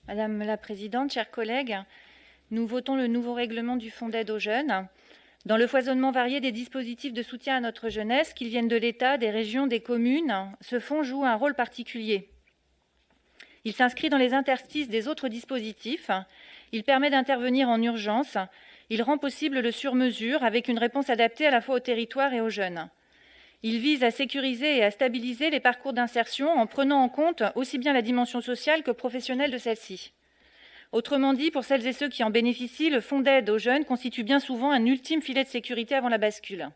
Madame la présidente, chers collègues, nous votons le nouveau règlement du Fonds d'aide aux jeunes. Dans le foisonnement varié des dispositifs de soutien à notre jeunesse, qu'ils viennent de l'État, des régions, des communes, ce fonds joue un rôle particulier. Il s'inscrit dans les interstices des autres dispositifs. Il permet d'intervenir en urgence. Il rend possible le sur-mesure avec une réponse adaptée à la fois aux territoires et aux jeunes. Il vise à sécuriser et à stabiliser les parcours d'insertion en prenant en compte aussi bien la dimension sociale que professionnelle de celle-ci. Autrement dit, pour celles et ceux qui en bénéficient, le fonds d'aide aux jeunes constitue bien souvent un ultime filet de sécurité avant la bascule.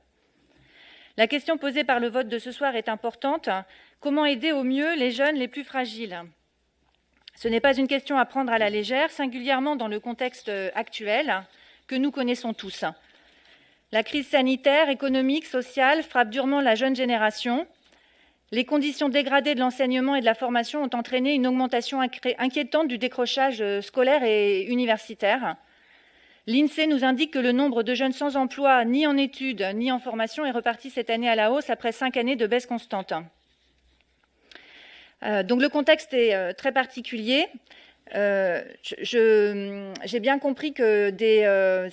La question posée par le vote de ce soir est importante. Comment aider au mieux les jeunes les plus fragiles ? Ce n'est pas une question à prendre à la légère, singulièrement dans le contexte actuel que nous connaissons tous. La crise sanitaire, économique, sociale frappe durement la jeune génération. Les conditions dégradées de l'enseignement et de la formation ont entraîné une augmentation inquiétante du décrochage scolaire et universitaire. L'INSEE nous indique que le nombre de jeunes sans emploi, ni en études, ni en formation, est reparti cette année à la hausse après 5 années de baisse constante. Donc le contexte est très particulier. J'ai bien compris que des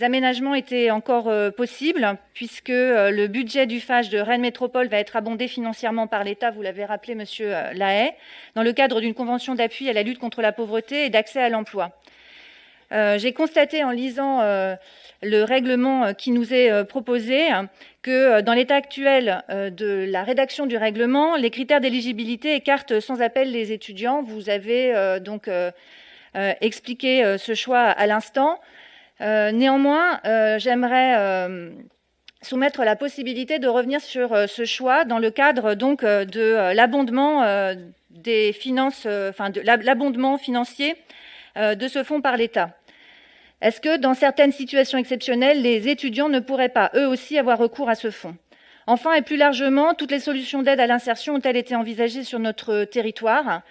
aménagements étaient encore possibles, puisque le budget du FAGE de Rennes Métropole va être abondé financièrement par l'État, vous l'avez rappelé, Monsieur Lahaye, dans le cadre d'une convention d'appui à la lutte contre la pauvreté et d'accès à l'emploi. J'ai constaté en lisant le règlement qui nous est proposé que dans l'état actuel de la rédaction du règlement, les critères d'éligibilité écartent sans appel les étudiants. Vous avez donc expliqué ce choix à l'instant. Néanmoins, j'aimerais soumettre la possibilité de revenir sur ce choix dans le cadre donc de l'abondement des finances, de l'abondement financier de ce fonds par l'État. Est-ce que dans certaines situations exceptionnelles, les étudiants ne pourraient pas eux aussi avoir recours à ce fonds ? Enfin et plus largement, toutes les solutions d'aide à l'insertion ont-elles été envisagées sur notre territoire ?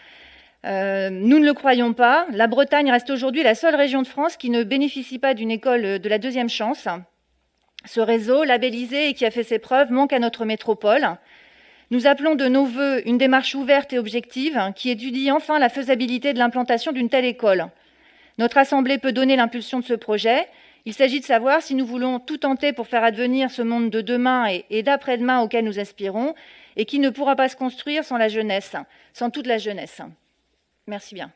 Nous ne le croyons pas. La Bretagne reste aujourd'hui la seule région de France qui ne bénéficie pas d'une école de la deuxième chance. Ce réseau, labellisé et qui a fait ses preuves, manque à notre métropole. Nous appelons de nos vœux une démarche ouverte et objective qui étudie enfin la faisabilité de l'implantation d'une telle école. Notre Assemblée peut donner l'impulsion de ce projet. Il s'agit de savoir si nous voulons tout tenter pour faire advenir ce monde de demain et d'après-demain auquel nous aspirons et qui ne pourra pas se construire sans la jeunesse, sans toute la jeunesse. Merci bien.